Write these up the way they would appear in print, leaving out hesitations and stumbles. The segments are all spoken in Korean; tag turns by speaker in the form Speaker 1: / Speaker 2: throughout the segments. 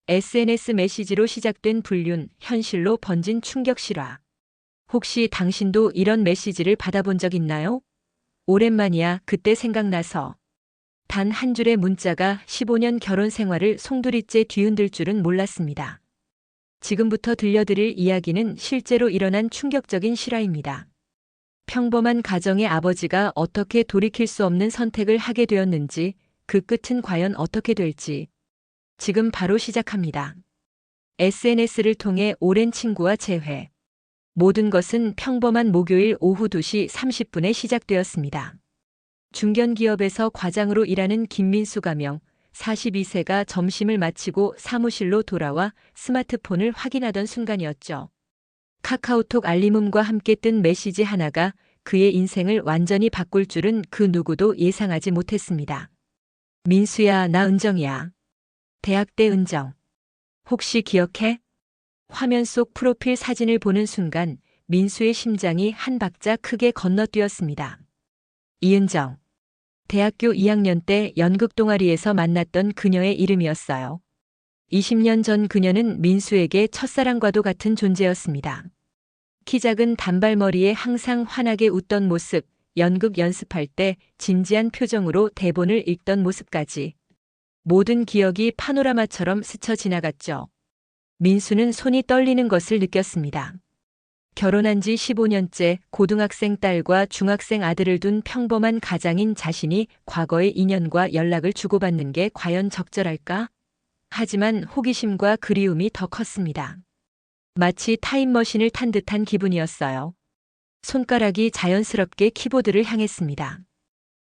Speaker 1: SNS 메시지로 시작된 불륜, 현실로 번진 충격 실화. 혹시 당신도 이런 메시지를 받아본 적 있나요? 오랜만이야, 그때 생각나서. 단 한 줄의 문자가 15년 결혼 생활을 송두리째 뒤흔들 줄은 몰랐습니다. 지금부터 들려드릴 이야기는 실제로 일어난 충격적인 실화입니다. 평범한 가정의 아버지가 어떻게 돌이킬 수 없는 선택을 하게 되었는지, 그 끝은 과연 어떻게 될지. 지금 바로 시작합니다. SNS를 통해 오랜 친구와 재회. 모든 것은 평범한 목요일 오후 2시 30분에 시작되었습니다. 중견기업에서 과장으로 일하는 김민수 가명, 42세가 점심을 마치고 사무실로 돌아와 스마트폰을 확인하던 순간이었죠. 카카오톡 알림음과 함께 뜬 메시지 하나가 그의 인생을 완전히 바꿀 줄은 그 누구도 예상하지 못했습니다. 민수야, 나 은정이야. 대학 때 은정. 혹시 기억해? 화면 속 프로필 사진을 보는 순간 민수의 심장이 한 박자 크게 건너뛰었습니다. 이은정. 대학교 2학년 때 연극 동아리에서 만났던 그녀의 이름이었어요. 20년 전 그녀는 민수에게 첫사랑과도 같은 존재였습니다. 키 작은 단발머리에 항상 환하게 웃던 모습, 연극 연습할 때 진지한 표정으로 대본을 읽던 모습까지. 모든 기억이 파노라마처럼 스쳐 지나갔죠. 민수는 손이 떨리는 것을 느꼈습니다. 결혼한 지 15년째 고등학생 딸과 중학생 아들을 둔 평범한 가장인 자신이 과거의 인연과 연락을 주고받는 게 과연 적절할까? 하지만 호기심과 그리움이 더 컸습니다. 마치 타임머신을 탄 듯한 기분이었어요. 손가락이 자연스럽게 키보드를 향했습니다.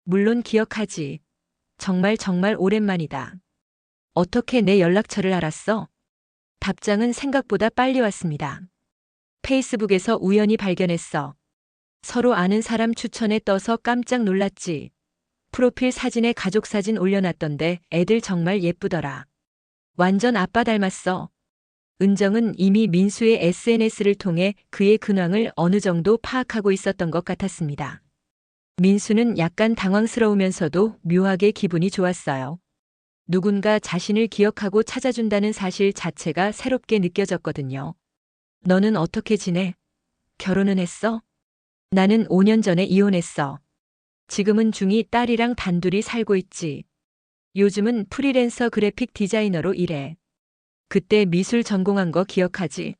Speaker 1: 물론 기억하지. 정말 오랜만이다. 어떻게 내 연락처를 알았어? 답장은 생각보다 빨리 왔습니다. 페이스북에서 우연히 발견했어. 서로 아는 사람 추천에 떠서 깜짝 놀랐지. 프로필 사진에 가족 사진 올려놨던데 애들 정말 예쁘더라. 완전 아빠 닮았어. 은정은 이미 민수의 SNS를 통해 그의 근황을 어느 정도 파악하고 있었던 것 같았습니다. 민수는 약간 당황스러우면서도 묘하게 기분이 좋았어요. 누군가 자신을 기억하고 찾아준다는 사실 자체가 새롭게 느껴졌거든요. 너는 어떻게 지내? 결혼은 했어? 나는 5년 전에 이혼했어. 지금은 중2 딸이랑 단둘이 살고 있지. 요즘은 프리랜서 그래픽 디자이너로 일해. 그때 미술 전공한 거 기억하지?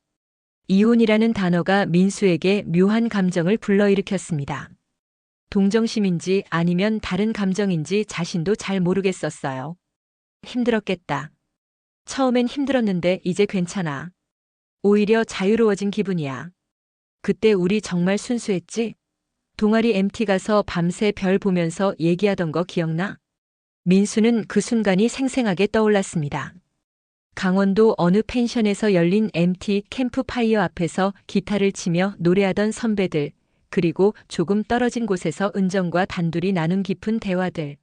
Speaker 1: 이혼이라는 단어가 민수에게 묘한 감정을 불러일으켰습니다. 동정심인지 아니면 다른 감정인지 자신도 잘 모르겠었어요. 힘들었겠다. 처음엔 힘들었는데 이제 괜찮아. 오히려 자유로워진 기분이야. 그때 우리 정말 순수했지? 동아리 MT 가서 밤새 별 보면서 얘기하던 거 기억나? 민수는 그 순간이 생생하게 떠올랐습니다. 강원도 어느 펜션에서 열린 MT 캠프파이어 앞에서 기타를 치며 노래하던 선배들, 그리고 조금 떨어진 곳에서 은정과 단둘이 나눈 깊은 대화들.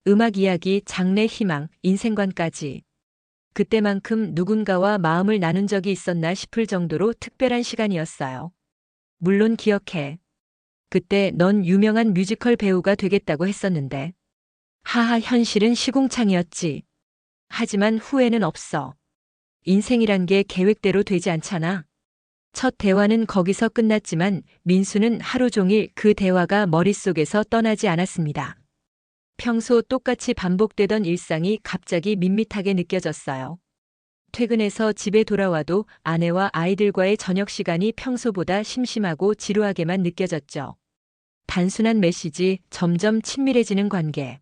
Speaker 1: 음악 이야기, 장래 희망, 인생관까지. 그때만큼 누군가와 마음을 나눈 적이 있었나 싶을 정도로 특별한 시간이었어요. 물론 기억해. 그때 넌 유명한 뮤지컬 배우가 되겠다고 했었는데. 하하, 현실은 시궁창이었지. 하지만 후회는 없어. 인생이란 게 계획대로 되지 않잖아. 첫 대화는 거기서 끝났지만 민수는 하루 종일 그 대화가 머릿속에서 떠나지 않았습니다. 평소 똑같이 반복되던 일상이 갑자기 밋밋하게 느껴졌어요. 퇴근해서 집에 돌아와도 아내와 아이들과의 저녁 시간이 평소보다 심심하고 지루하게만 느껴졌죠. 단순한 메시지, 점점 친밀해지는 관계.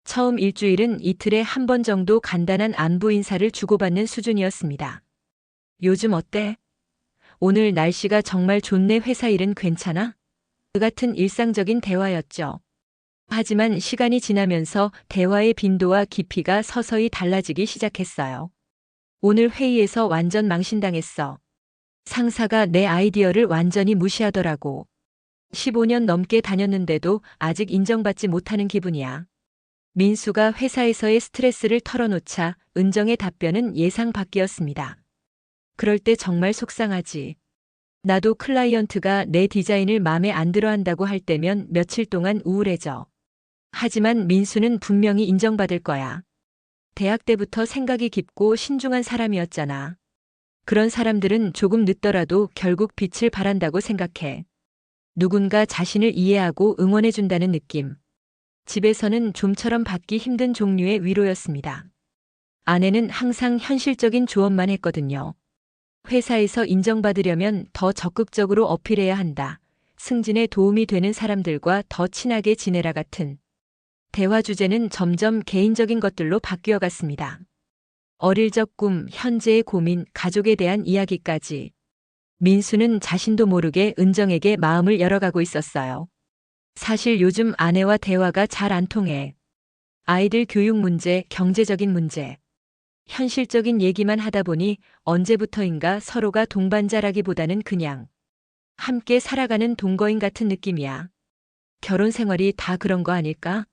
Speaker 1: 처음 일주일은 이틀에 한 번 정도 간단한 안부 인사를 주고받는 수준이었습니다. 요즘 어때? 오늘 날씨가 정말 좋네. 회사 일은 괜찮아? 그 같은 일상적인 대화였죠. 하지만 시간이 지나면서 대화의 빈도와 깊이가 서서히 달라지기 시작했어요. 오늘 회의에서 완전 망신당했어. 상사가 내 아이디어를 완전히 무시하더라고. 15년 넘게 다녔는데도 아직 인정받지 못하는 기분이야. 민수가 회사에서의 스트레스를 털어놓자 은정의 답변은 예상 밖이었습니다. 그럴 때 정말 속상하지. 나도 클라이언트가 내 디자인을 마음에 안 들어 한다고 할 때면 며칠 동안 우울해져. 하지만 민수는 분명히 인정받을 거야. 대학 때부터 생각이 깊고 신중한 사람이었잖아. 그런 사람들은 조금 늦더라도 결국 빛을 발한다고 생각해. 누군가 자신을 이해하고 응원해준다는 느낌. 집에서는 좀처럼 받기 힘든 종류의 위로였습니다. 아내는 항상 현실적인 조언만 했거든요. 회사에서 인정받으려면 더 적극적으로 어필해야 한다. 승진에 도움이 되는 사람들과 더 친하게 지내라 같은. 대화 주제는 점점 개인적인 것들로 바뀌어 갔습니다. 어릴 적 꿈, 현재의 고민, 가족에 대한 이야기까지. 민수는 자신도 모르게 은정에게 마음을 열어가고 있었어요. 사실 요즘 아내와 대화가 잘 안 통해. 아이들 교육 문제, 경제적인 문제. 현실적인 얘기만 하다 보니 언제부터인가 서로가 동반자라기보다는 그냥 함께 살아가는 동거인 같은 느낌이야. 결혼 생활이 다 그런 거 아닐까?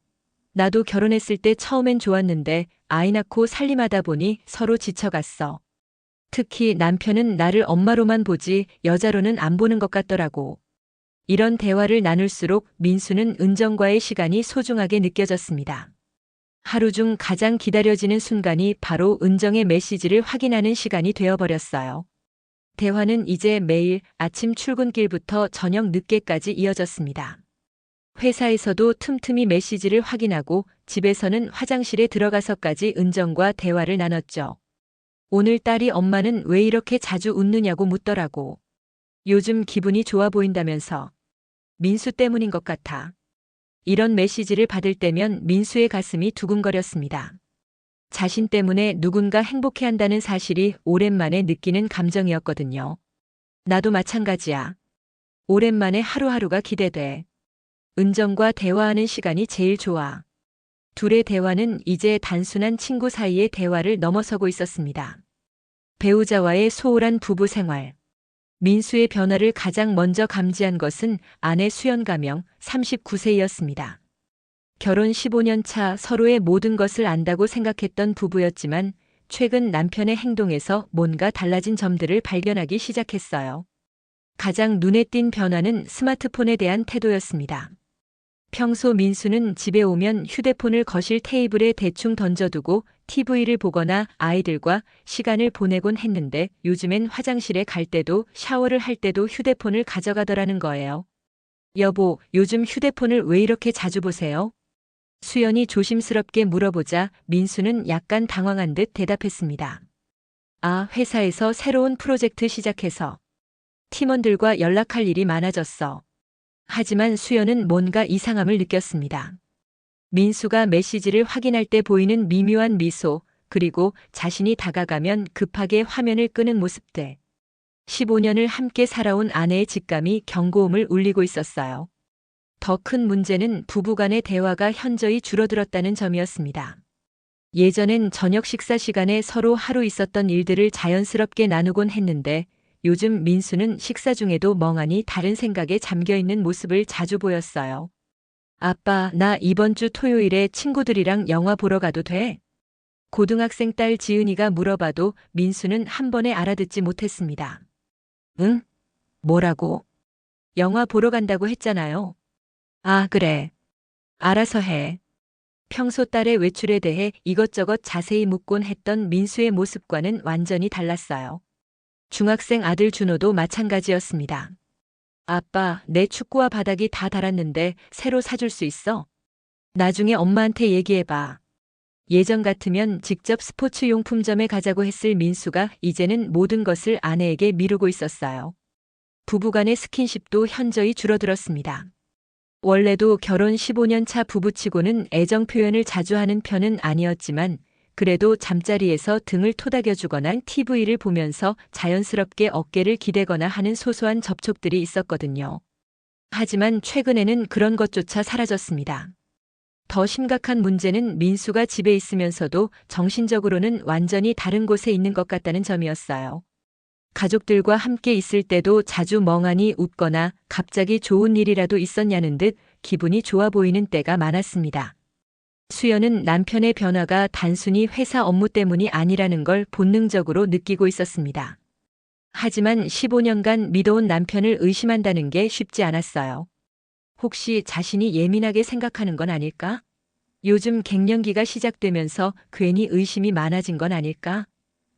Speaker 1: 나도 결혼했을 때 처음엔 좋았는데 아이 낳고 살림하다 보니 서로 지쳐갔어. 특히 남편은 나를 엄마로만 보지 여자로는 안 보는 것 같더라고. 이런 대화를 나눌수록 민수는 은정과의 시간이 소중하게 느껴졌습니다. 하루 중 가장 기다려지는 순간이 바로 은정의 메시지를 확인하는 시간이 되어버렸어요. 대화는 이제 매일 아침 출근길부터 저녁 늦게까지 이어졌습니다. 회사에서도 틈틈이 메시지를 확인하고 집에서는 화장실에 들어가서까지 은정과 대화를 나눴죠. 오늘 딸이 엄마는 왜 이렇게 자주 웃느냐고 묻더라고. 요즘 기분이 좋아 보인다면서. 민수 때문인 것 같아. 이런 메시지를 받을 때면 민수의 가슴이 두근거렸습니다. 자신 때문에 누군가 행복해한다는 사실이 오랜만에 느끼는 감정이었거든요. 나도 마찬가지야. 오랜만에 하루하루가 기대돼. 은정과 대화하는 시간이 제일 좋아. 둘의 대화는 이제 단순한 친구 사이의 대화를 넘어서고 있었습니다. 배우자와의 소홀한 부부 생활. 민수의 변화를 가장 먼저 감지한 것은 아내 수연 가명 39세였습니다. 결혼 15년 차 서로의 모든 것을 안다고 생각했던 부부였지만 최근 남편의 행동에서 뭔가 달라진 점들을 발견하기 시작했어요. 가장 눈에 띈 변화는 스마트폰에 대한 태도였습니다. 평소 민수는 집에 오면 휴대폰을 거실 테이블에 대충 던져두고 TV를 보거나 아이들과 시간을 보내곤 했는데 요즘엔 화장실에 갈 때도 샤워를 할 때도 휴대폰을 가져가더라는 거예요. 여보, 요즘 휴대폰을 왜 이렇게 자주 보세요? 수연이 조심스럽게 물어보자 민수는 약간 당황한 듯 대답했습니다. 아, 회사에서 새로운 프로젝트 시작해서 팀원들과 연락할 일이 많아졌어. 하지만 수연은 뭔가 이상함을 느꼈습니다. 민수가 메시지를 확인할 때 보이는 미묘한 미소, 그리고 자신이 다가가면 급하게 화면을 끄는 모습들. 15년을 함께 살아온 아내의 직감이 경고음을 울리고 있었어요. 더 큰 문제는 부부간의 대화가 현저히 줄어들었다는 점이었습니다. 예전엔 저녁 식사 시간에 서로 하루 있었던 일들을 자연스럽게 나누곤 했는데 요즘 민수는 식사 중에도 멍하니 다른 생각에 잠겨있는 모습을 자주 보였어요. 아빠, 나 이번 주 토요일에 친구들이랑 영화 보러 가도 돼? 고등학생 딸 지은이가 물어봐도 민수는 한 번에 알아듣지 못했습니다. 응? 뭐라고? 영화 보러 간다고 했잖아요. 아, 그래. 알아서 해. 평소 딸의 외출에 대해 이것저것 자세히 묻곤 했던 민수의 모습과는 완전히 달랐어요. 중학생 아들 준호도 마찬가지였습니다. 아빠, 내 축구화 바닥이 다 닳았는데 새로 사줄 수 있어? 나중에 엄마한테 얘기해봐. 예전 같으면 직접 스포츠 용품점에 가자고 했을 민수가 이제는 모든 것을 아내에게 미루고 있었어요. 부부간의 스킨십도 현저히 줄어들었습니다. 원래도 결혼 15년 차 부부치고는 애정 표현을 자주 하는 편은 아니었지만 그래도 잠자리에서 등을 토닥여주거나 TV를 보면서 자연스럽게 어깨를 기대거나 하는 소소한 접촉들이 있었거든요. 하지만 최근에는 그런 것조차 사라졌습니다. 더 심각한 문제는 민수가 집에 있으면서도 정신적으로는 완전히 다른 곳에 있는 것 같다는 점이었어요. 가족들과 함께 있을 때도 자주 멍하니 웃거나 갑자기 좋은 일이라도 있었냐는 듯 기분이 좋아 보이는 때가 많았습니다. 수연은 남편의 변화가 단순히 회사 업무 때문이 아니라는 걸 본능적으로 느끼고 있었습니다. 하지만 15년간 믿어온 남편을 의심한다는 게 쉽지 않았어요. 혹시 자신이 예민하게 생각하는 건 아닐까? 요즘 갱년기가 시작되면서 괜히 의심이 많아진 건 아닐까?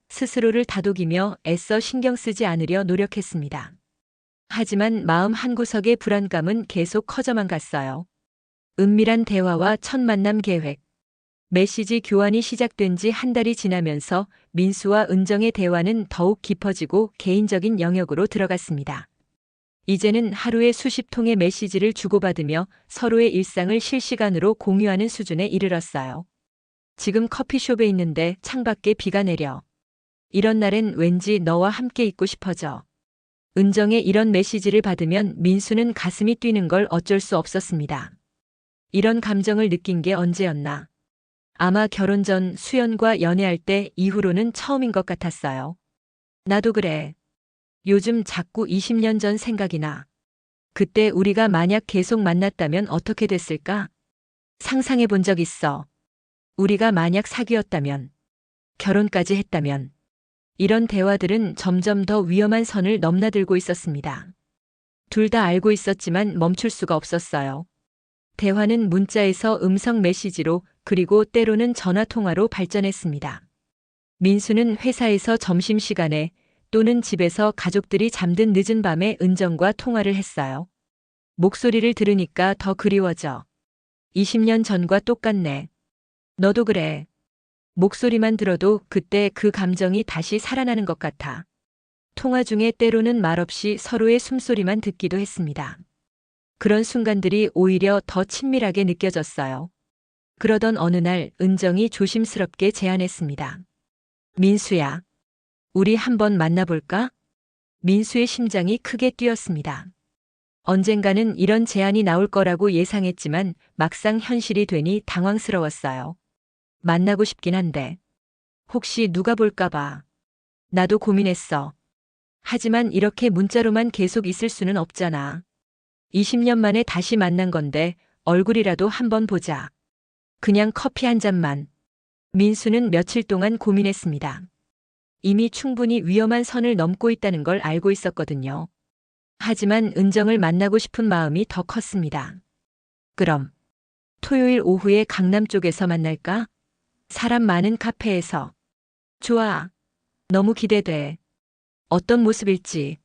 Speaker 1: 스스로를 다독이며 애써 신경 쓰지 않으려 노력했습니다. 하지만 마음 한구석의 불안감은 계속 커져만 갔어요. 은밀한 대화와 첫 만남 계획. 메시지 교환이 시작된 지 한 달이 지나면서 민수와 은정의 대화는 더욱 깊어지고 개인적인 영역으로 들어갔습니다. 이제는 하루에 수십 통의 메시지를 주고받으며 서로의 일상을 실시간으로 공유하는 수준에 이르렀어요. 지금 커피숍에 있는데 창밖에 비가 내려. 이런 날엔 왠지 너와 함께 있고 싶어져. 은정의 이런 메시지를 받으면 민수는 가슴이 뛰는 걸 어쩔 수 없었습니다. 이런 감정을 느낀 게 언제였나? 아마 결혼 전 수연과 연애할 때 이후로는 처음인 것 같았어요. 나도 그래. 요즘 자꾸 20년 전 생각이 나. 그때 우리가 만약 계속 만났다면 어떻게 됐을까? 상상해 본 적 있어. 우리가 만약 사귀었다면, 결혼까지 했다면. 이런 대화들은 점점 더 위험한 선을 넘나들고 있었습니다. 둘 다 알고 있었지만 멈출 수가 없었어요. 대화는 문자에서 음성 메시지로 그리고 때로는 전화 통화로 발전했습니다. 민수는 회사에서 점심시간에 또는 집에서 가족들이 잠든 늦은 밤에 은정과 통화를 했어요. 목소리를 들으니까 더 그리워져. 20년 전과 똑같네. 너도 그래. 목소리만 들어도 그때 그 감정이 다시 살아나는 것 같아. 통화 중에 때로는 말없이 서로의 숨소리만 듣기도 했습니다. 그런 순간들이 오히려 더 친밀하게 느껴졌어요. 그러던 어느 날 은정이 조심스럽게 제안했습니다. 민수야, 우리 한번 만나볼까? 민수의 심장이 크게 뛰었습니다. 언젠가는 이런 제안이 나올 거라고 예상했지만 막상 현실이 되니 당황스러웠어요. 만나고 싶긴 한데. 혹시 누가 볼까봐. 나도 고민했어. 하지만 이렇게 문자로만 계속 있을 수는 없잖아. 20년 만에 다시 만난 건데 얼굴이라도 한번 보자. 그냥 커피 한 잔만. 민수는 며칠 동안 고민했습니다. 이미 충분히 위험한 선을 넘고 있다는 걸 알고 있었거든요. 하지만 은정을 만나고 싶은 마음이 더 컸습니다. 그럼 토요일 오후에 강남 쪽에서 만날까? 사람 많은 카페에서. 좋아. 너무 기대돼. 어떤 모습일지.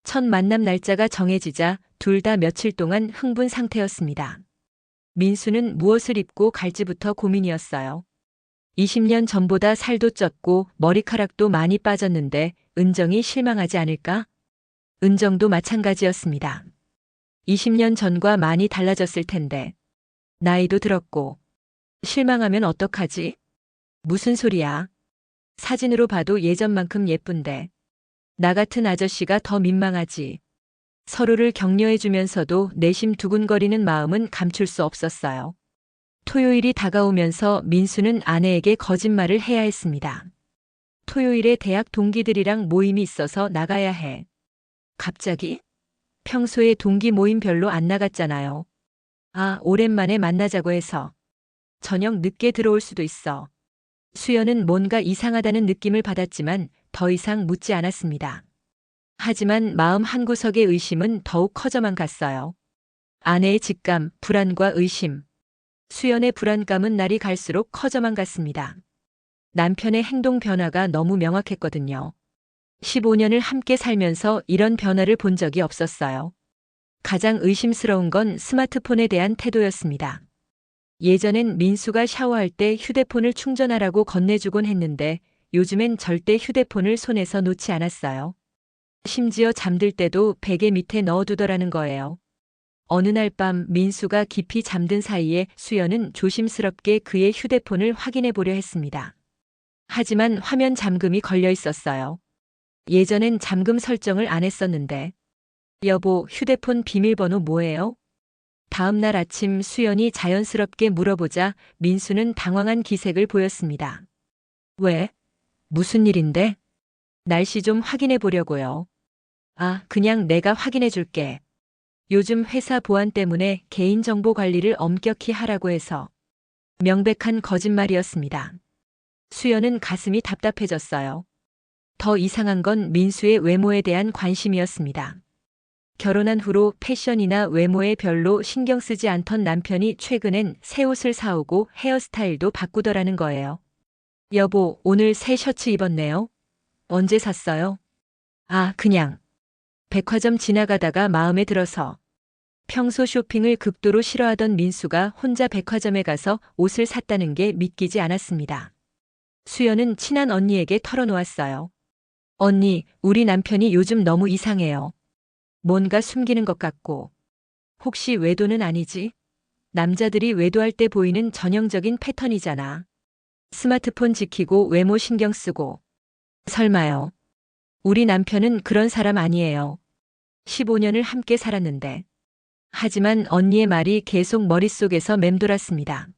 Speaker 1: 첫 만남 날짜가 정해지자 둘 다 며칠 동안 흥분 상태였습니다. 민수는 무엇을 입고 갈지부터 고민이었어요. 20년 전보다 살도 쪘고 머리카락도 많이 빠졌는데 은정이 실망하지 않을까? 은정도 마찬가지였습니다. 20년 전과 많이 달라졌을 텐데. 나이도 들었고. 실망하면 어떡하지? 무슨 소리야? 사진으로 봐도 예전만큼 예쁜데. 나 같은 아저씨가 더 민망하지. 서로를 격려해주면서도 내심 두근거리는 마음은 감출 수 없었어요. 토요일이 다가오면서 민수는 아내에게 거짓말을 해야 했습니다. 토요일에 대학 동기들이랑 모임이 있어서 나가야 해. 갑자기? 평소에 동기 모임 별로 안 나갔잖아요. 아, 오랜만에 만나자고 해서. 저녁 늦게 들어올 수도 있어. 수연은 뭔가 이상하다는 느낌을 받았지만 더 이상 묻지 않았습니다. 하지만 마음 한구석의 의심은 더욱 커져만 갔어요. 아내의 직감, 불안과 의심. 수연의 불안감은 날이 갈수록 커져만 갔습니다. 남편의 행동 변화가 너무 명확했거든요. 15년을 함께 살면서 이런 변화를 본 적이 없었어요. 가장 의심스러운 건 스마트폰에 대한 태도였습니다. 예전엔 민수가 샤워할 때 휴대폰을 충전하라고 건네주곤 했는데 요즘엔 절대 휴대폰을 손에서 놓지 않았어요. 심지어 잠들 때도 베개 밑에 넣어두더라는 거예요. 어느 날 밤 민수가 깊이 잠든 사이에 수연은 조심스럽게 그의 휴대폰을 확인해 보려 했습니다. 하지만 화면 잠금이 걸려 있었어요. 예전엔 잠금 설정을 안 했었는데. 여보, 휴대폰 비밀번호 뭐예요? 다음 날 아침 수연이 자연스럽게 물어보자 민수는 당황한 기색을 보였습니다. 왜? 무슨 일인데? 날씨 좀 확인해 보려고요. 아, 그냥 내가 확인해 줄게. 요즘 회사 보안 때문에 개인정보 관리를 엄격히 하라고 해서. 명백한 거짓말이었습니다. 수연은 가슴이 답답해졌어요. 더 이상한 건 민수의 외모에 대한 관심이었습니다. 결혼한 후로 패션이나 외모에 별로 신경 쓰지 않던 남편이 최근엔 새 옷을 사오고 헤어스타일도 바꾸더라는 거예요. 여보, 오늘 새 셔츠 입었네요. 언제 샀어요? 아, 그냥. 백화점 지나가다가 마음에 들어서. 평소 쇼핑을 극도로 싫어하던 민수가 혼자 백화점에 가서 옷을 샀다는 게 믿기지 않았습니다. 수연은 친한 언니에게 털어놓았어요. 언니, 우리 남편이 요즘 너무 이상해요. 뭔가 숨기는 것 같고. 혹시 외도는 아니지? 남자들이 외도할 때 보이는 전형적인 패턴이잖아. 스마트폰 지키고 외모 신경 쓰고. 설마요. 우리 남편은 그런 사람 아니에요. 15년을 함께 살았는데. 하지만 언니의 말이 계속 머릿속에서 맴돌았습니다.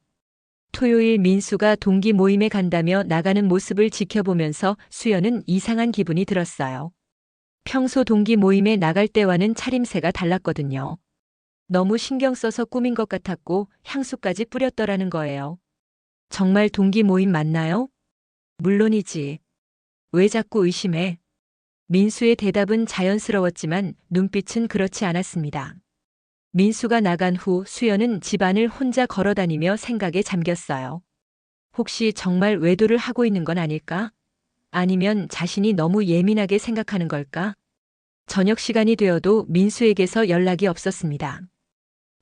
Speaker 1: 토요일 민수가 동기 모임에 간다며 나가는 모습을 지켜보면서 수연은 이상한 기분이 들었어요. 평소 동기 모임에 나갈 때와는 차림새가 달랐거든요. 너무 신경 써서 꾸민 것 같았고 향수까지 뿌렸더라는 거예요. 정말 동기 모임 맞나요? 물론이지. 왜 자꾸 의심해? 민수의 대답은 자연스러웠지만 눈빛은 그렇지 않았습니다. 민수가 나간 후 수연은 집안을 혼자 걸어다니며 생각에 잠겼어요. 혹시 정말 외도를 하고 있는 건 아닐까? 아니면 자신이 너무 예민하게 생각하는 걸까? 저녁 시간이 되어도 민수에게서 연락이 없었습니다.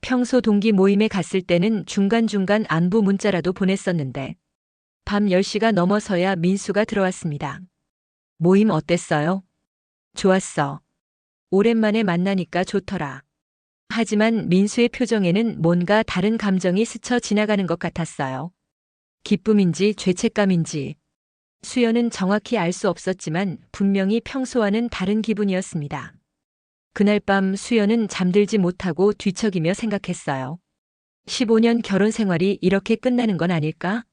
Speaker 1: 평소 동기 모임에 갔을 때는 중간중간 안부 문자라도 보냈었는데 밤 10시가 넘어서야 민수가 들어왔습니다. 모임 어땠어요? 좋았어. 오랜만에 만나니까 좋더라. 하지만 민수의 표정에는 뭔가 다른 감정이 스쳐 지나가는 것 같았어요. 기쁨인지 죄책감인지. 수연은 정확히 알 수 없었지만 분명히 평소와는 다른 기분이었습니다. 그날 밤 수연은 잠들지 못하고 뒤척이며 생각했어요. 15년 결혼 생활이 이렇게 끝나는 건 아닐까?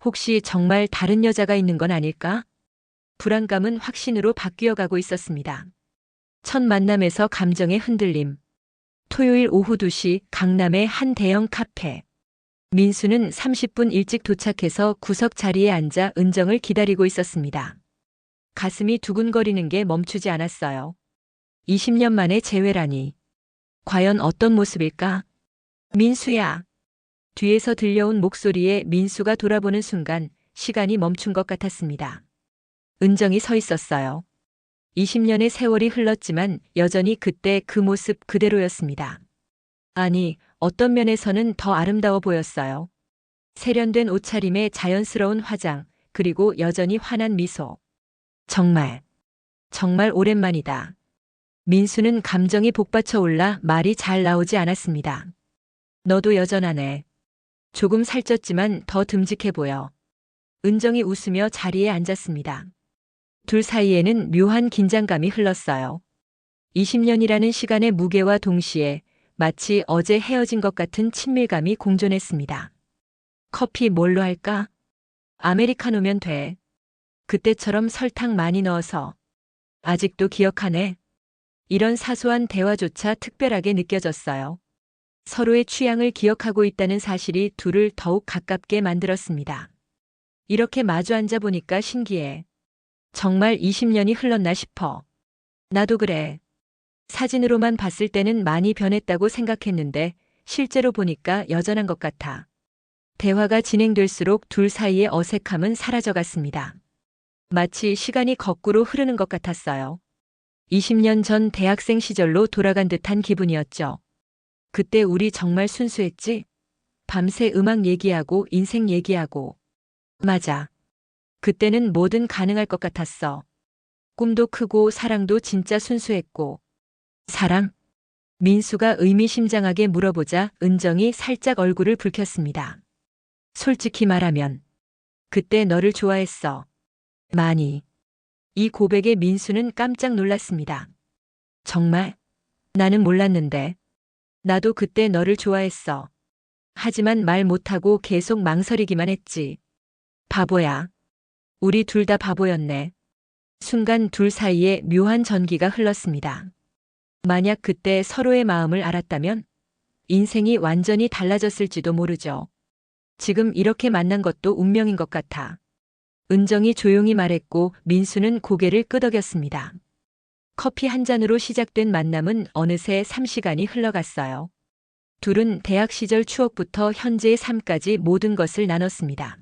Speaker 1: 혹시 정말 다른 여자가 있는 건 아닐까? 불안감은 확신으로 바뀌어 가고 있었습니다. 첫 만남에서 감정의 흔들림. 토요일 오후 2시 강남의 한 대형 카페. 민수는 30분 일찍 도착해서 구석 자리에 앉아 은정을 기다리고 있었습니다. 가슴이 두근거리는 게 멈추지 않았어요. 20년 만에 재회라니. 과연 어떤 모습일까? 민수야. 뒤에서 들려온 목소리에 민수가 돌아보는 순간 시간이 멈춘 것 같았습니다. 은정이 서 있었어요. 20년의 세월이 흘렀지만 여전히 그때 그 모습 그대로였습니다. 아니, 어떤 면에서는 더 아름다워 보였어요. 세련된 옷차림에 자연스러운 화장, 그리고 여전히 환한 미소. 정말 오랜만이다. 민수는 감정이 복받쳐 올라 말이 잘 나오지 않았습니다. 너도 여전하네. 조금 살쪘지만 더 듬직해 보여. 은정이 웃으며 자리에 앉았습니다. 둘 사이에는 묘한 긴장감이 흘렀어요. 20년이라는 시간의 무게와 동시에 마치 어제 헤어진 것 같은 친밀감이 공존했습니다. 커피 뭘로 할까? 아메리카노면 돼. 그때처럼 설탕 많이 넣어서. 아직도 기억하네. 이런 사소한 대화조차 특별하게 느껴졌어요. 서로의 취향을 기억하고 있다는 사실이 둘을 더욱 가깝게 만들었습니다. 이렇게 마주 앉아 보니까 신기해. 정말 20년이 흘렀나 싶어. 나도 그래. 사진으로만 봤을 때는 많이 변했다고 생각했는데 실제로 보니까 여전한 것 같아. 대화가 진행될수록 둘 사이의 어색함은 사라져갔습니다. 마치 시간이 거꾸로 흐르는 것 같았어요. 20년 전 대학생 시절로 돌아간 듯한 기분이었죠. 그때 우리 정말 순수했지? 밤새 음악 얘기하고 인생 얘기하고. 맞아. 그때는 뭐든 가능할 것 같았어. 꿈도 크고 사랑도 진짜 순수했고. 사랑? 민수가 의미심장하게 물어보자 은정이 살짝 얼굴을 붉혔습니다. 솔직히 말하면 그때 너를 좋아했어. 많이. 이 고백에 민수는 깜짝 놀랐습니다. 정말? 나는 몰랐는데. 나도 그때 너를 좋아했어. 하지만 말 못하고 계속 망설이기만 했지. 바보야. 우리 둘 다 바보였네. 순간 둘 사이에 묘한 전기가 흘렀습니다. 만약 그때 서로의 마음을 알았다면 인생이 완전히 달라졌을지도 모르죠. 지금 이렇게 만난 것도 운명인 것 같아. 은정이 조용히 말했고 민수는 고개를 끄덕였습니다. 커피 한 잔으로 시작된 만남은 어느새 3시간이 흘러갔어요. 둘은 대학 시절 추억부터 현재의 삶까지 모든 것을 나눴습니다.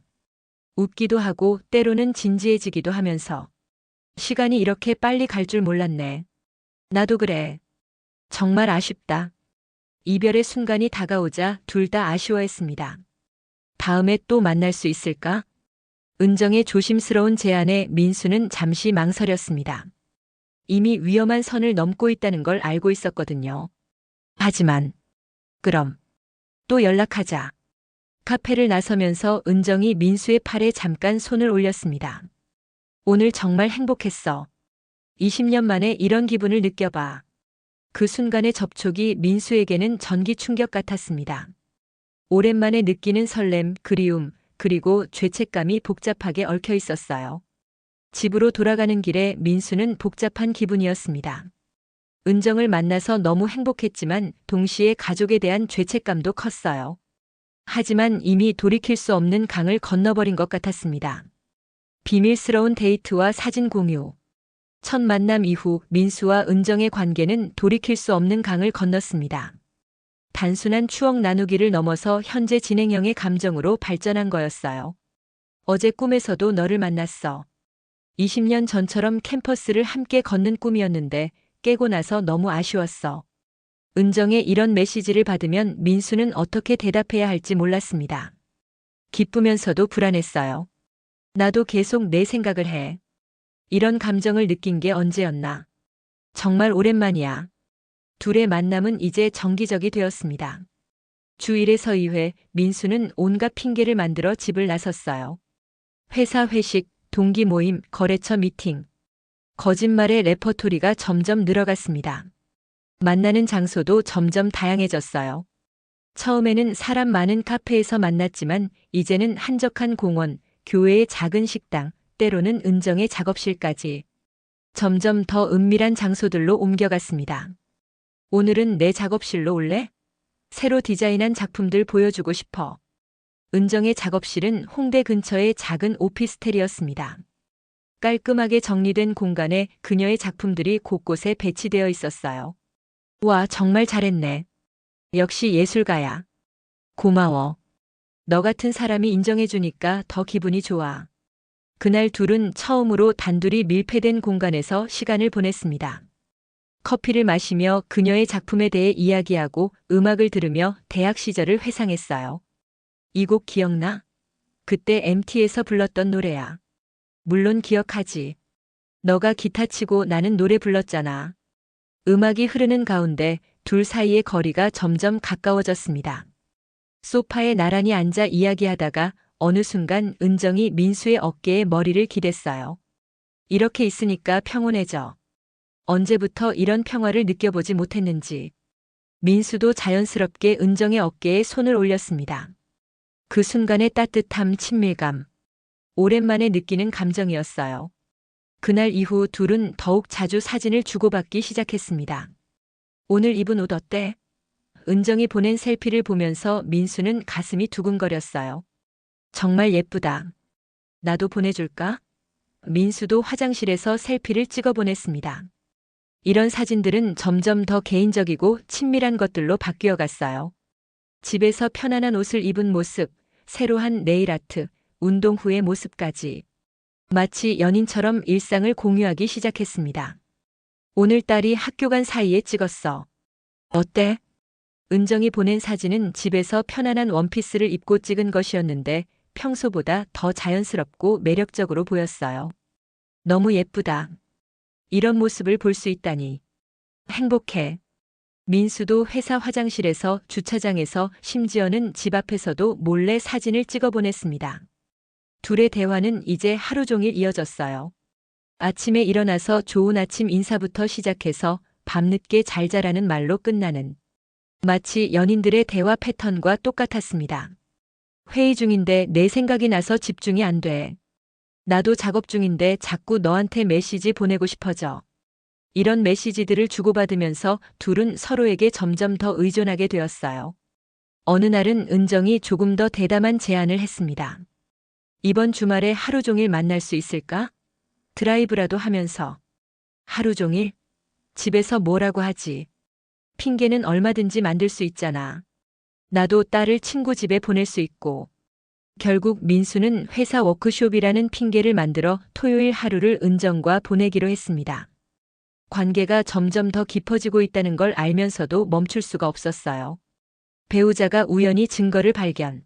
Speaker 1: 웃기도 하고 때로는 진지해지기도 하면서 시간이 이렇게 빨리 갈 줄 몰랐네. 나도 그래. 정말 아쉽다. 이별의 순간이 다가오자 둘 다 아쉬워했습니다. 다음에 또 만날 수 있을까? 은정의 조심스러운 제안에 민수는 잠시 망설였습니다. 이미 위험한 선을 넘고 있다는 걸 알고 있었거든요. 하지만, 그럼, 또 연락하자. 카페를 나서면서 은정이 민수의 팔에 잠깐 손을 올렸습니다. 오늘 정말 행복했어. 20년 만에 이런 기분을 느껴봐. 그 순간의 접촉이 민수에게는 전기 충격 같았습니다. 오랜만에 느끼는 설렘, 그리움, 그리고 죄책감이 복잡하게 얽혀 있었어요. 집으로 돌아가는 길에 민수는 복잡한 기분이었습니다. 은정을 만나서 너무 행복했지만 동시에 가족에 대한 죄책감도 컸어요. 하지만 이미 돌이킬 수 없는 강을 건너버린 것 같았습니다. 비밀스러운 데이트와 사진 공유. 첫 만남 이후 민수와 은정의 관계는 돌이킬 수 없는 강을 건넜습니다. 단순한 추억 나누기를 넘어서 현재 진행형의 감정으로 발전한 거였어요. 어제 꿈에서도 너를 만났어. 20년 전처럼 캠퍼스를 함께 걷는 꿈이었는데 깨고 나서 너무 아쉬웠어. 은정의 이런 메시지를 받으면 민수는 어떻게 대답해야 할지 몰랐습니다. 기쁘면서도 불안했어요. 나도 계속 내 생각을 해. 이런 감정을 느낀 게 언제였나. 정말 오랜만이야. 둘의 만남은 이제 정기적이 되었습니다. 주 1에서 2회 민수는 온갖 핑계를 만들어 집을 나섰어요. 회사 회식, 동기 모임, 거래처 미팅. 거짓말의 레퍼토리가 점점 늘어갔습니다. 만나는 장소도 점점 다양해졌어요. 처음에는 사람 많은 카페에서 만났지만 이제는 한적한 공원, 교회의 작은 식당, 때로는 은정의 작업실까지 점점 더 은밀한 장소들로 옮겨갔습니다. 오늘은 내 작업실로 올래? 새로 디자인한 작품들 보여주고 싶어. 은정의 작업실은 홍대 근처의 작은 오피스텔이었습니다. 깔끔하게 정리된 공간에 그녀의 작품들이 곳곳에 배치되어 있었어요. 와, 정말 잘했네. 역시 예술가야. 고마워. 너 같은 사람이 인정해주니까 더 기분이 좋아. 그날 둘은 처음으로 단둘이 밀폐된 공간에서 시간을 보냈습니다. 커피를 마시며 그녀의 작품에 대해 이야기하고 음악을 들으며 대학 시절을 회상했어요. 이 곡 기억나? 그때 MT에서 불렀던 노래야. 물론 기억하지. 너가 기타 치고 나는 노래 불렀잖아. 음악이 흐르는 가운데 둘 사이의 거리가 점점 가까워졌습니다. 소파에 나란히 앉아 이야기하다가 어느 순간 은정이 민수의 어깨에 머리를 기댔어요. 이렇게 있으니까 평온해져. 언제부터 이런 평화를 느껴보지 못했는지. 민수도 자연스럽게 은정의 어깨에 손을 올렸습니다. 그 순간의 따뜻함, 친밀감. 오랜만에 느끼는 감정이었어요. 그날 이후 둘은 더욱 자주 사진을 주고받기 시작했습니다. 오늘 입은 옷 어때? 은정이 보낸 셀피를 보면서 민수는 가슴이 두근거렸어요. 정말 예쁘다. 나도 보내줄까? 민수도 화장실에서 셀피를 찍어 보냈습니다. 이런 사진들은 점점 더 개인적이고 친밀한 것들로 바뀌어 갔어요. 집에서 편안한 옷을 입은 모습, 새로 한 네일 아트, 운동 후의 모습까지. 마치 연인처럼 일상을 공유하기 시작했습니다. 오늘 딸이 학교 간 사이에 찍었어. 어때? 은정이 보낸 사진은 집에서 편안한 원피스를 입고 찍은 것이었는데 평소보다 더 자연스럽고 매력적으로 보였어요. 너무 예쁘다. 이런 모습을 볼 수 있다니. 행복해. 민수도 회사 화장실에서, 주차장에서, 심지어는 집 앞에서도 몰래 사진을 찍어 보냈습니다. 둘의 대화는 이제 하루 종일 이어졌어요. 아침에 일어나서 좋은 아침 인사부터 시작해서 밤늦게 잘 자라는 말로 끝나는, 마치 연인들의 대화 패턴과 똑같았습니다. 회의 중인데 내 생각이 나서 집중이 안 돼. 나도 작업 중인데 자꾸 너한테 메시지 보내고 싶어져. 이런 메시지들을 주고받으면서 둘은 서로에게 점점 더 의존하게 되었어요. 어느 날은 은정이 조금 더 대담한 제안을 했습니다. 이번 주말에 하루 종일 만날 수 있을까? 드라이브라도 하면서. 하루 종일? 집에서 뭐라고 하지. 핑계는 얼마든지 만들 수 있잖아. 나도 딸을 친구 집에 보낼 수 있고. 결국 민수는 회사 워크숍이라는 핑계를 만들어 토요일 하루를 은정과 보내기로 했습니다. 관계가 점점 더 깊어지고 있다는 걸 알면서도 멈출 수가 없었어요. 배우자가 우연히 증거를 발견.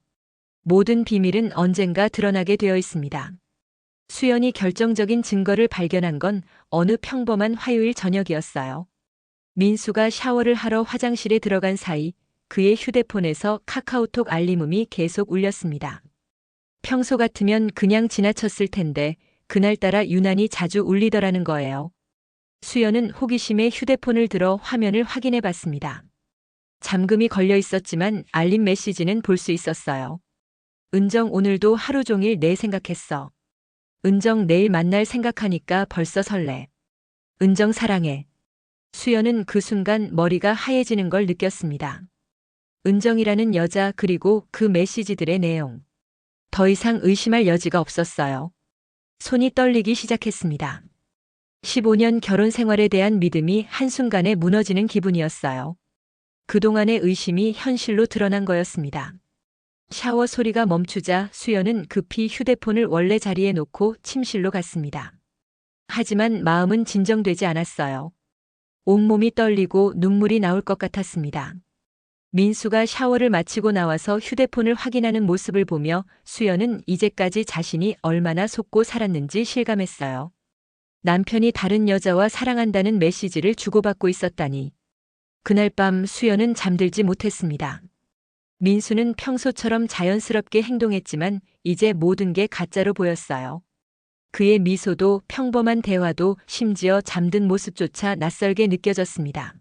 Speaker 1: 모든 비밀은 언젠가 드러나게 되어 있습니다. 수연이 결정적인 증거를 발견한 건 어느 평범한 화요일 저녁이었어요. 민수가 샤워를 하러 화장실에 들어간 사이 그의 휴대폰에서 카카오톡 알림음이 계속 울렸습니다. 평소 같으면 그냥 지나쳤을 텐데 그날따라 유난히 자주 울리더라는 거예요. 수연은 호기심에 휴대폰을 들어 화면을 확인해 봤습니다. 잠금이 걸려 있었지만 알림 메시지는 볼 수 있었어요. 은정 오늘도 하루 종일 내 생각했어. 은정 내일 만날 생각하니까 벌써 설레. 은정 사랑해. 수연은 그 순간 머리가 하얘지는 걸 느꼈습니다. 은정이라는 여자 그리고 그 메시지들의 내용. 더 이상 의심할 여지가 없었어요. 손이 떨리기 시작했습니다. 15년 결혼 생활에 대한 믿음이 한순간에 무너지는 기분이었어요. 그동안의 의심이 현실로 드러난 거였습니다. 샤워 소리가 멈추자 수연은 급히 휴대폰을 원래 자리에 놓고 침실로 갔습니다. 하지만 마음은 진정되지 않았어요. 온몸이 떨리고 눈물이 나올 것 같았습니다. 민수가 샤워를 마치고 나와서 휴대폰을 확인하는 모습을 보며 수연은 이제까지 자신이 얼마나 속고 살았는지 실감했어요. 남편이 다른 여자와 사랑한다는 메시지를 주고받고 있었다니. 그날 밤 수연은 잠들지 못했습니다. 민수는 평소처럼 자연스럽게 행동했지만 이제 모든 게 가짜로 보였어요. 그의 미소도 평범한 대화도 심지어 잠든 모습조차 낯설게 느껴졌습니다.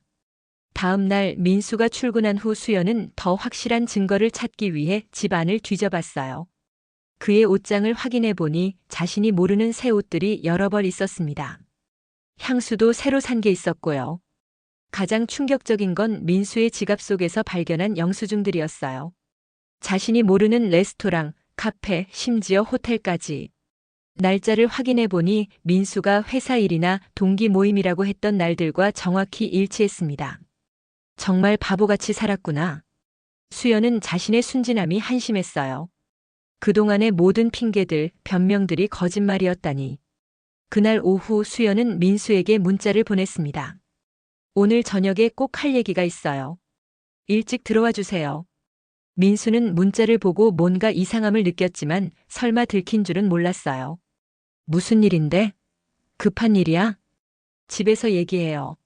Speaker 1: 다음 날 민수가 출근한 후 수연은 더 확실한 증거를 찾기 위해 집 안을 뒤져봤어요. 그의 옷장을 확인해 보니 자신이 모르는 새 옷들이 여러 벌 있었습니다. 향수도 새로 산 게 있었고요. 가장 충격적인 건 민수의 지갑 속에서 발견한 영수증들이었어요. 자신이 모르는 레스토랑, 카페, 심지어 호텔까지. 날짜를 확인해 보니 민수가 회사 일이나 동기 모임이라고 했던 날들과 정확히 일치했습니다. 정말 바보같이 살았구나. 수연은 자신의 순진함이 한심했어요. 그동안의 모든 핑계들, 변명들이 거짓말이었다니. 그날 오후 수연은 민수에게 문자를 보냈습니다. 오늘 저녁에 꼭 할 얘기가 있어요. 일찍 들어와 주세요. 민수는 문자를 보고 뭔가 이상함을 느꼈지만 설마 들킨 줄은 몰랐어요. 무슨 일인데? 급한 일이야? 집에서 얘기해요.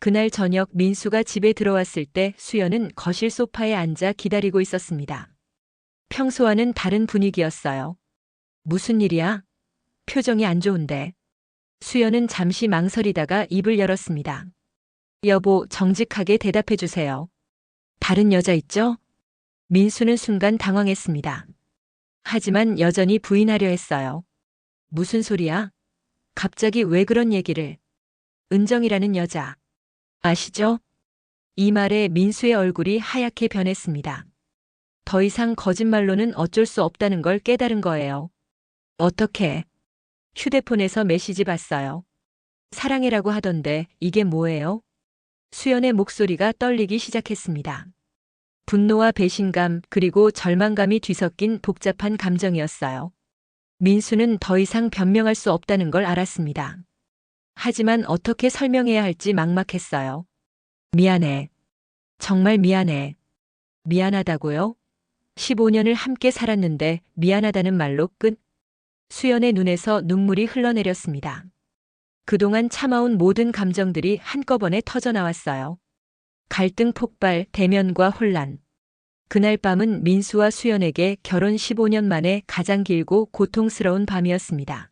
Speaker 1: 그날 저녁 민수가 집에 들어왔을 때 수연은 거실 소파에 앉아 기다리고 있었습니다. 평소와는 다른 분위기였어요. 무슨 일이야? 표정이 안 좋은데. 수연은 잠시 망설이다가 입을 열었습니다. 여보, 정직하게 대답해 주세요. 다른 여자 있죠? 민수는 순간 당황했습니다. 하지만 여전히 부인하려 했어요. 무슨 소리야? 갑자기 왜 그런 얘기를? 은정이라는 여자. 아시죠? 이 말에 민수의 얼굴이 하얗게 변했습니다. 더 이상 거짓말로는 어쩔 수 없다는 걸 깨달은 거예요. 어떻게? 휴대폰에서 메시지 봤어요. 사랑해라고 하던데 이게 뭐예요? 수연의 목소리가 떨리기 시작했습니다. 분노와 배신감 그리고 절망감이 뒤섞인 복잡한 감정이었어요. 민수는 더 이상 변명할 수 없다는 걸 알았습니다. 하지만 어떻게 설명해야 할지 막막했어요. 미안해. 정말 미안해. 미안하다고요? 15년을 함께 살았는데 미안하다는 말로 끝? 수연의 눈에서 눈물이 흘러내렸습니다. 그동안 참아온 모든 감정들이 한꺼번에 터져나왔어요. 갈등 폭발, 대면과 혼란. 그날 밤은 민수와 수연에게 결혼 15년 만에 가장 길고 고통스러운 밤이었습니다.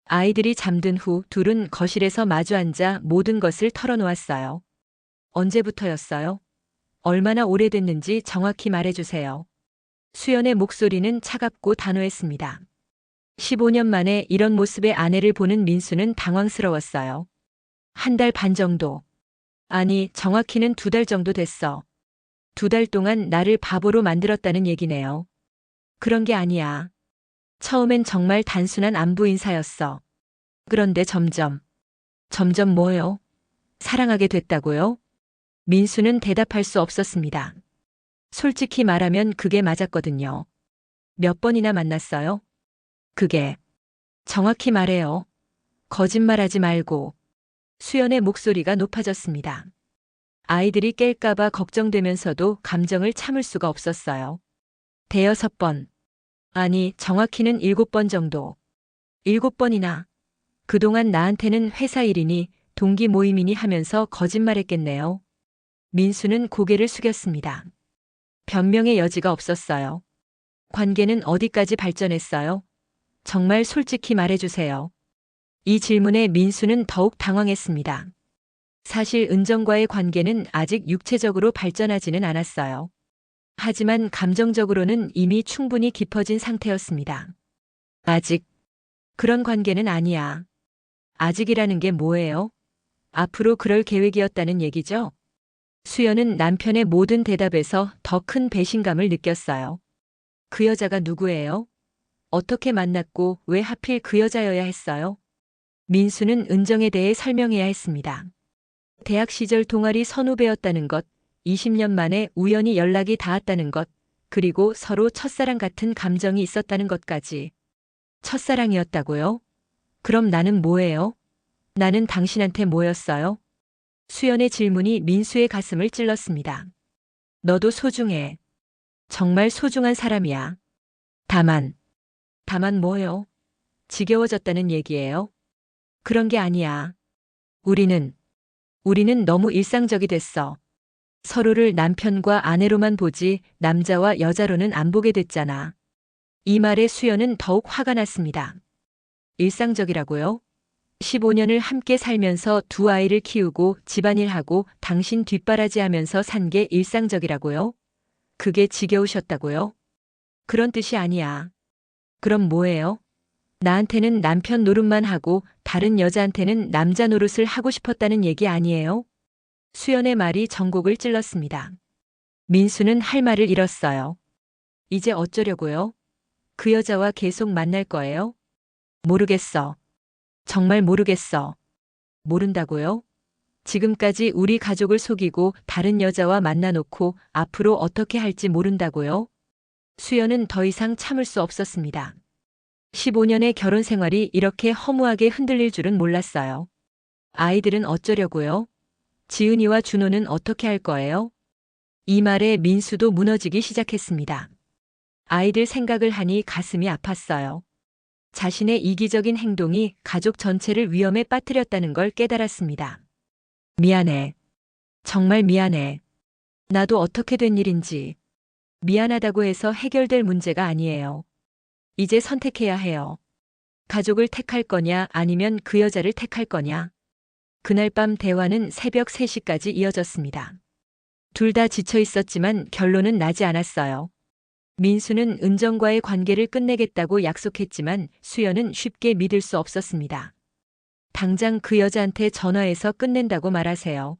Speaker 1: 아이들이 잠든 후 둘은 거실에서 마주 앉아 모든 것을 털어놓았어요. 언제부터였어요? 얼마나 오래됐는지 정확히 말해주세요. 수연의 목소리는 차갑고 단호했습니다. 15년 만에 이런 모습의 아내를 보는 민수는 당황스러웠어요. 한 달 반 정도. 아니, 정확히는 2달 정도 됐어. 2달 동안 나를 바보로 만들었다는 얘기네요. 그런 게 아니야. 처음엔 정말 단순한 안부 인사였어. 그런데 점점 뭐요? 사랑하게 됐다고요? 민수는 대답할 수 없었습니다. 솔직히 말하면 그게 맞았거든요. 몇 번이나 만났어요? 그게 정확히 말해요. 거짓말하지 말고. 수연의 목소리가 높아졌습니다. 아이들이 깰까봐 걱정되면서도 감정을 참을 수가 없었어요. 대여섯 번. 아니, 정확히는 7번 정도. 7번이나. 그동안 나한테는 회사 일이니 동기 모임이니 하면서 거짓말했겠네요. 민수는 고개를 숙였습니다. 변명의 여지가 없었어요. 관계는 어디까지 발전했어요? 정말 솔직히 말해주세요. 이 질문에 민수는 더욱 당황했습니다. 사실 은정과의 관계는 아직 육체적으로 발전하지는 않았어요. 하지만 감정적으로는 이미 충분히 깊어진 상태였습니다. 아직 그런 관계는 아니야. 아직이라는 게 뭐예요? 앞으로 그럴 계획이었다는 얘기죠? 수연은 남편의 모든 대답에서 더 큰 배신감을 느꼈어요. 그 여자가 누구예요? 어떻게 만났고 왜 하필 그 여자여야 했어요? 민수는 은정에 대해 설명해야 했습니다. 대학 시절 동아리 선후배였다는 것, 20년 만에 우연히 연락이 닿았다는 것, 그리고 서로 첫사랑 같은 감정이 있었다는 것까지. 첫사랑이었다고요? 그럼 나는 뭐예요? 나는 당신한테 뭐였어요? 수연의 질문이 민수의 가슴을 찔렀습니다. 너도 소중해. 정말 소중한 사람이야. 다만 뭐요? 지겨워졌다는 얘기예요? 그런 게 아니야. 우리는 너무 일상적이 됐어. 서로를 남편과 아내로만 보지 남자와 여자로는 안 보게 됐잖아. 이 말에 수연은 더욱 화가 났습니다. 일상적이라고요? 15년을 함께 살면서 두 아이를 키우고 집안일하고 당신 뒷바라지하면서 산 게 일상적이라고요? 그게 지겨우셨다고요? 그런 뜻이 아니야. 그럼 뭐예요? 나한테는 남편 노릇만 하고 다른 여자한테는 남자 노릇을 하고 싶었다는 얘기 아니에요? 수연의 말이 전곡을 찔렀습니다. 민수는 할 말을 잃었어요. 이제 어쩌려고요? 그 여자와 계속 만날 거예요? 모르겠어. 정말 모르겠어. 모른다고요? 지금까지 우리 가족을 속이고 다른 여자와 만나놓고 앞으로 어떻게 할지 모른다고요? 수연은 더 이상 참을 수 없었습니다. 15년의 결혼 생활이 이렇게 허무하게 흔들릴 줄은 몰랐어요. 아이들은 어쩌려고요? 지은이와 준호는 어떻게 할 거예요? 이 말에 민수도 무너지기 시작했습니다. 아이들 생각을 하니 가슴이 아팠어요. 자신의 이기적인 행동이 가족 전체를 위험에 빠뜨렸다는 걸 깨달았습니다. 미안해. 정말 미안해. 나도 어떻게 된 일인지. 미안하다고 해서 해결될 문제가 아니에요. 이제 선택해야 해요. 가족을 택할 거냐 아니면 그 여자를 택할 거냐. 그날 밤 대화는 새벽 3시까지 이어졌습니다. 둘 다 지쳐 있었지만 결론은 나지 않았어요. 민수는 은정과의 관계를 끝내겠다고 약속했지만 수연은 쉽게 믿을 수 없었습니다. 당장 그 여자한테 전화해서 끝낸다고 말하세요.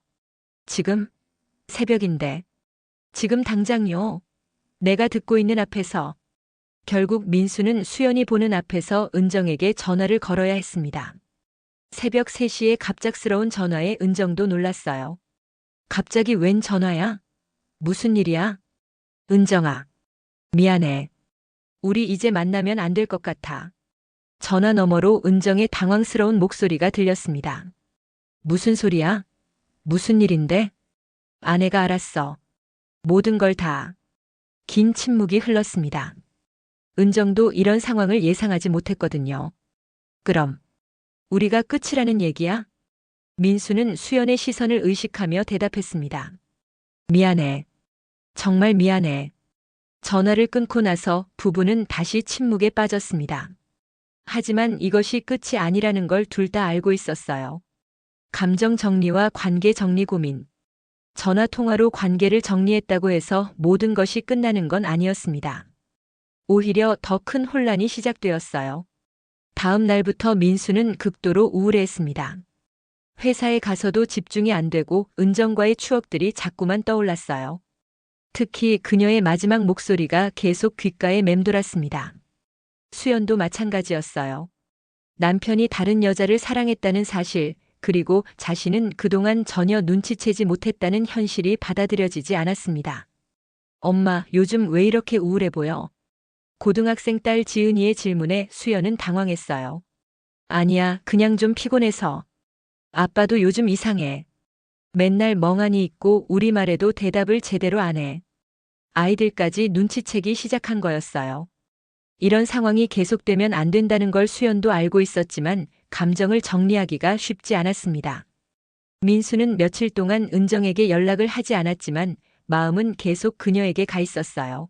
Speaker 1: 지금? 새벽인데. 지금 당장요. 내가 듣고 있는 앞에서. 결국 민수는 수연이 보는 앞에서 은정에게 전화를 걸어야 했습니다. 새벽 3시에 갑작스러운 전화에 은정도 놀랐어요. 갑자기 웬 전화야? 무슨 일이야? 은정아. 미안해. 우리 이제 만나면 안 될 것 같아. 전화 너머로 은정의 당황스러운 목소리가 들렸습니다. 무슨 소리야? 무슨 일인데? 아내가 알았어. 모든 걸 다. 긴 침묵이 흘렀습니다. 은정도 이런 상황을 예상하지 못했거든요. 그럼 우리가 끝이라는 얘기야? 민수는 수연의 시선을 의식하며 대답했습니다. 미안해. 정말 미안해. 전화를 끊고 나서 부부는 다시 침묵에 빠졌습니다. 하지만 이것이 끝이 아니라는 걸 둘 다 알고 있었어요. 감정 정리와 관계 정리 고민. 전화 통화로 관계를 정리했다고 해서 모든 것이 끝나는 건 아니었습니다. 오히려 더 큰 혼란이 시작되었어요. 다음 날부터 민수는 극도로 우울해했습니다. 회사에 가서도 집중이 안 되고 은정과의 추억들이 자꾸만 떠올랐어요. 특히 그녀의 마지막 목소리가 계속 귓가에 맴돌았습니다. 수연도 마찬가지였어요. 남편이 다른 여자를 사랑했다는 사실, 그리고 자신은 그동안 전혀 눈치채지 못했다는 현실이 받아들여지지 않았습니다. 엄마, 요즘 왜 이렇게 우울해 보여? 고등학생 딸 지은이의 질문에 수연은 당황했어요. 아니야, 그냥 좀 피곤해서. 아빠도 요즘 이상해. 맨날 멍하니 있고 우리 말에도 대답을 제대로 안 해. 아이들까지 눈치채기 시작한 거였어요. 이런 상황이 계속되면 안 된다는 걸 수연도 알고 있었지만 감정을 정리하기가 쉽지 않았습니다. 민수는 며칠 동안 은정에게 연락을 하지 않았지만 마음은 계속 그녀에게 가 있었어요.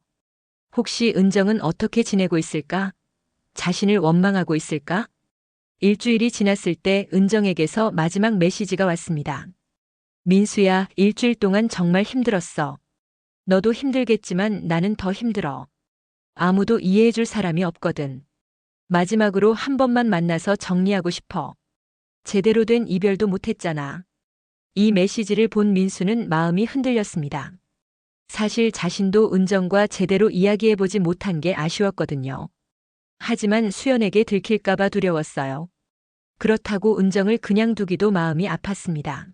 Speaker 1: 혹시 은정은 어떻게 지내고 있을까? 자신을 원망하고 있을까? 일주일이 지났을 때 은정에게서 마지막 메시지가 왔습니다. 민수야, 일주일 동안 정말 힘들었어. 너도 힘들겠지만 나는 더 힘들어. 아무도 이해해줄 사람이 없거든. 마지막으로 한 번만 만나서 정리하고 싶어. 제대로 된 이별도 못했잖아. 이 메시지를 본 민수는 마음이 흔들렸습니다. 사실 자신도 은정과 제대로 이야기해보지 못한 게 아쉬웠거든요. 하지만 수연에게 들킬까봐 두려웠어요. 그렇다고 은정을 그냥 두기도 마음이 아팠습니다.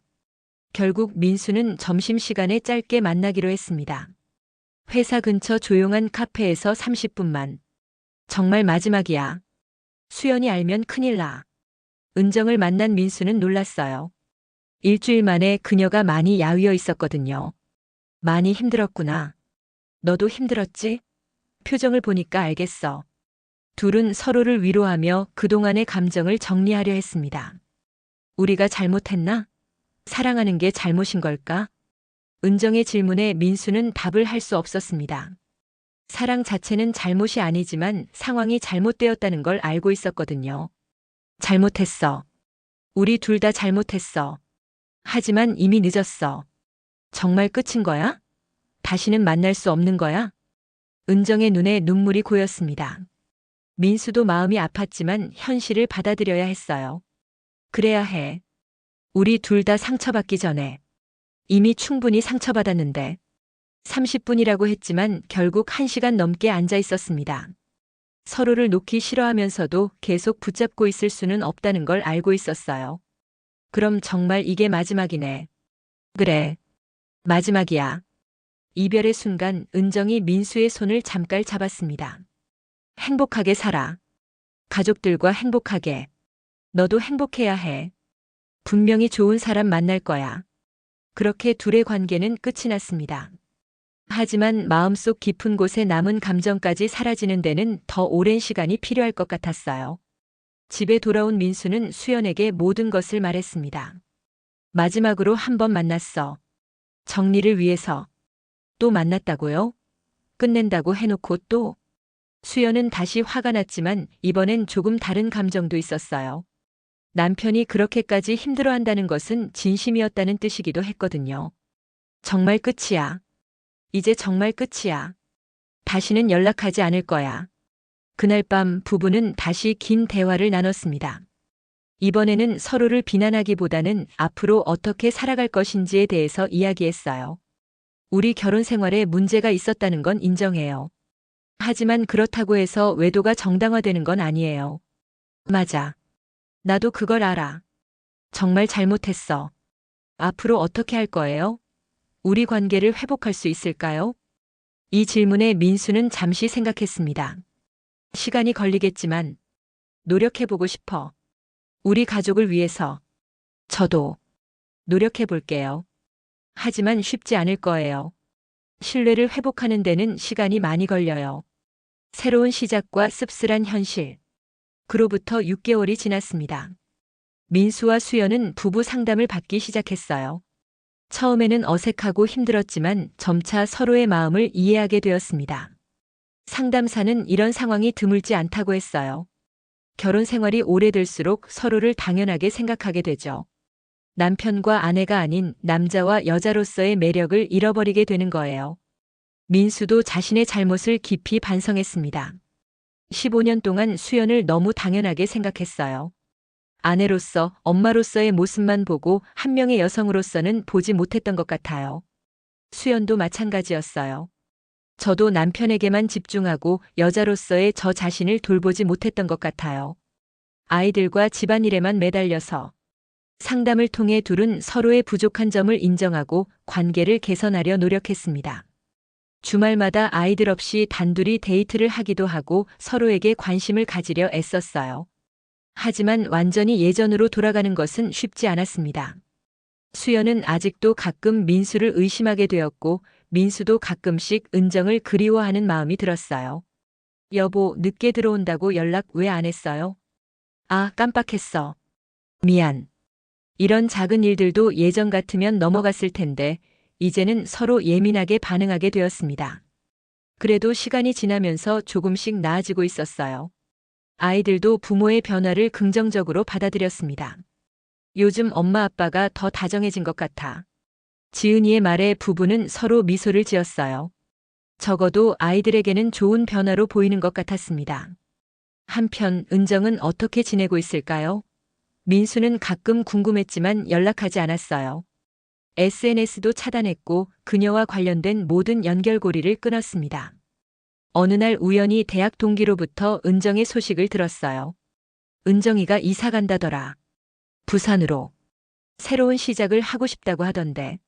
Speaker 1: 결국 민수는 점심시간에 짧게 만나기로 했습니다. 회사 근처 조용한 카페에서 30분만. 정말 마지막이야. 수연이 알면 큰일 나. 은정을 만난 민수는 놀랐어요. 일주일 만에 그녀가 많이 야위어 있었거든요. 많이 힘들었구나. 너도 힘들었지? 표정을 보니까 알겠어. 둘은 서로를 위로하며 그동안의 감정을 정리하려 했습니다. 우리가 잘못했나? 사랑하는 게 잘못인 걸까? 은정의 질문에 민수는 답을 할 수 없었습니다. 사랑 자체는 잘못이 아니지만 상황이 잘못되었다는 걸 알고 있었거든요. 잘못했어. 우리 둘 다 잘못했어. 하지만 이미 늦었어. 정말 끝인 거야? 다시는 만날 수 없는 거야? 은정의 눈에 눈물이 고였습니다. 민수도 마음이 아팠지만 현실을 받아들여야 했어요. 그래야 해. 우리 둘 다 상처받기 전에. 이미 충분히 상처받았는데. 30분이라고 했지만 결국 1시간 넘게 앉아 있었습니다. 서로를 놓기 싫어하면서도 계속 붙잡고 있을 수는 없다는 걸 알고 있었어요. 그럼 정말 이게 마지막이네. 그래. 마지막이야. 이별의 순간 은정이 민수의 손을 잠깐 잡았습니다. 행복하게 살아. 가족들과 행복하게. 너도 행복해야 해. 분명히 좋은 사람 만날 거야. 그렇게 둘의 관계는 끝이 났습니다. 하지만 마음속 깊은 곳에 남은 감정까지 사라지는 데는 더 오랜 시간이 필요할 것 같았어요. 집에 돌아온 민수는 수연에게 모든 것을 말했습니다. 마지막으로 한 번 만났어. 정리를 위해서. 또 만났다고요? 끝낸다고 해놓고 또? 수연은 다시 화가 났지만 이번엔 조금 다른 감정도 있었어요. 남편이 그렇게까지 힘들어한다는 것은 진심이었다는 뜻이기도 했거든요. 정말 끝이야. 이제 정말 끝이야. 다시는 연락하지 않을 거야. 그날 밤 부부는 다시 긴 대화를 나눴습니다. 이번에는 서로를 비난하기보다는 앞으로 어떻게 살아갈 것인지에 대해서 이야기했어요. 우리 결혼 생활에 문제가 있었다는 건 인정해요. 하지만 그렇다고 해서 외도가 정당화되는 건 아니에요. 맞아. 나도 그걸 알아. 정말 잘못했어. 앞으로 어떻게 할 거예요? 우리 관계를 회복할 수 있을까요? 이 질문에 민수는 잠시 생각했습니다. 시간이 걸리겠지만 노력해보고 싶어. 우리 가족을 위해서. 저도 노력해볼게요. 하지만 쉽지 않을 거예요. 신뢰를 회복하는 데는 시간이 많이 걸려요. 새로운 시작과 씁쓸한 현실. 그로부터 6개월이 지났습니다. 민수와 수연은 부부 상담을 받기 시작했어요. 처음에는 어색하고 힘들었지만 점차 서로의 마음을 이해하게 되었습니다. 상담사는 이런 상황이 드물지 않다고 했어요. 결혼 생활이 오래될수록 서로를 당연하게 생각하게 되죠. 남편과 아내가 아닌 남자와 여자로서의 매력을 잃어버리게 되는 거예요. 민수도 자신의 잘못을 깊이 반성했습니다. 15년 동안 수연을 너무 당연하게 생각했어요. 아내로서, 엄마로서의 모습만 보고 한 명의 여성으로서는 보지 못했던 것 같아요. 수연도 마찬가지였어요. 저도 남편에게만 집중하고 여자로서의 저 자신을 돌보지 못했던 것 같아요. 아이들과 집안일에만 매달려서 상담을 통해 둘은 서로의 부족한 점을 인정하고 관계를 개선하려 노력했습니다. 주말마다 아이들 없이 단둘이 데이트를 하기도 하고 서로에게 관심을 가지려 애썼어요. 하지만 완전히 예전으로 돌아가는 것은 쉽지 않았습니다. 수연은 아직도 가끔 민수를 의심하게 되었고 민수도 가끔씩 은정을 그리워하는 마음이 들었어요. 여보, 늦게 들어온다고 연락 왜 안 했어요? 아, 깜빡했어. 미안. 이런 작은 일들도 예전 같으면 넘어갔을 텐데 이제는 서로 예민하게 반응하게 되었습니다. 그래도 시간이 지나면서 조금씩 나아지고 있었어요. 아이들도 부모의 변화를 긍정적으로 받아들였습니다. 요즘 엄마 아빠가 더 다정해진 것 같아. 지은이의 말에 부부는 서로 미소를 지었어요. 적어도 아이들에게는 좋은 변화로 보이는 것 같았습니다. 한편 은정은 어떻게 지내고 있을까요? 민수는 가끔 궁금했지만 연락하지 않았어요. SNS도 차단했고 그녀와 관련된 모든 연결고리를 끊었습니다. 어느 날 우연히 대학 동기로부터 은정의 소식을 들었어요. 은정이가 이사 간다더라. 부산으로. 새로운 시작을 하고 싶다고 하던데.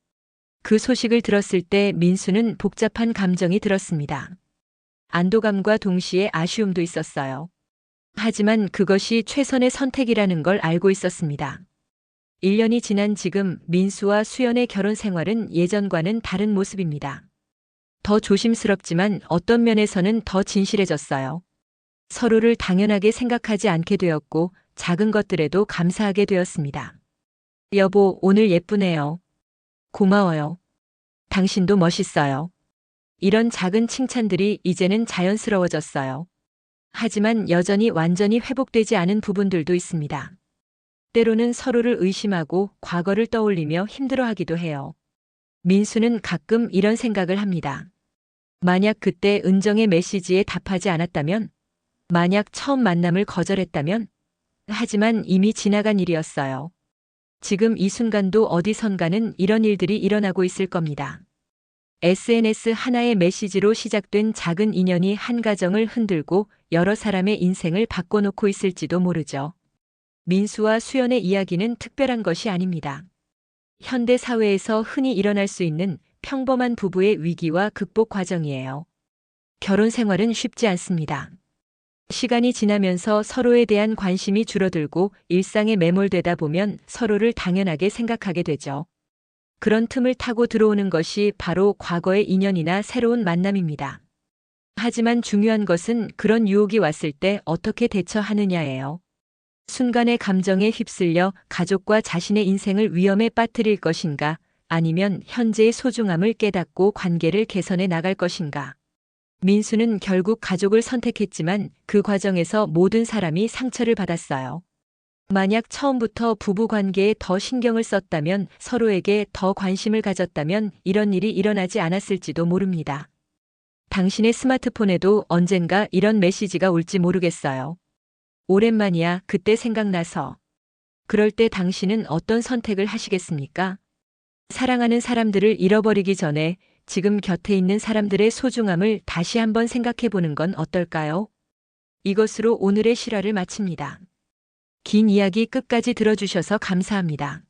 Speaker 1: 그 소식을 들었을 때 민수는 복잡한 감정이 들었습니다. 안도감과 동시에 아쉬움도 있었어요. 하지만 그것이 최선의 선택이라는 걸 알고 있었습니다. 1년이 지난 지금 민수와 수연의 결혼 생활은 예전과는 다른 모습입니다. 더 조심스럽지만 어떤 면에서는 더 진실해졌어요. 서로를 당연하게 생각하지 않게 되었고 작은 것들에도 감사하게 되었습니다. 여보, 오늘 예쁘네요. 고마워요. 당신도 멋있어요. 이런 작은 칭찬들이 이제는 자연스러워졌어요. 하지만 여전히 완전히 회복되지 않은 부분들도 있습니다. 때로는 서로를 의심하고 과거를 떠올리며 힘들어하기도 해요. 민수는 가끔 이런 생각을 합니다. 만약 그때 은정의 메시지에 답하지 않았다면, 만약 처음 만남을 거절했다면, 하지만 이미 지나간 일이었어요. 지금 이 순간도 어디선가는 이런 일들이 일어나고 있을 겁니다. SNS 하나의 메시지로 시작된 작은 인연이 한 가정을 흔들고 여러 사람의 인생을 바꿔놓고 있을지도 모르죠. 민수와 수연의 이야기는 특별한 것이 아닙니다. 현대 사회에서 흔히 일어날 수 있는 평범한 부부의 위기와 극복 과정이에요. 결혼 생활은 쉽지 않습니다. 시간이 지나면서 서로에 대한 관심이 줄어들고 일상에 매몰되다 보면 서로를 당연하게 생각하게 되죠. 그런 틈을 타고 들어오는 것이 바로 과거의 인연이나 새로운 만남입니다. 하지만 중요한 것은 그런 유혹이 왔을 때 어떻게 대처하느냐예요. 순간의 감정에 휩쓸려 가족과 자신의 인생을 위험에 빠뜨릴 것인가, 아니면 현재의 소중함을 깨닫고 관계를 개선해 나갈 것인가. 민수는 결국 가족을 선택했지만 그 과정에서 모든 사람이 상처를 받았어요. 만약 처음부터 부부 관계에 더 신경을 썼다면, 서로에게 더 관심을 가졌다면 이런 일이 일어나지 않았을지도 모릅니다. 당신의 스마트폰에도 언젠가 이런 메시지가 올지 모르겠어요. 오랜만이야, 그때 생각나서. 그럴 때 당신은 어떤 선택을 하시겠습니까? 사랑하는 사람들을 잃어버리기 전에 지금 곁에 있는 사람들의 소중함을 다시 한번 생각해 보는 건 어떨까요? 이것으로 오늘의 실화를 마칩니다. 긴 이야기 끝까지 들어주셔서 감사합니다.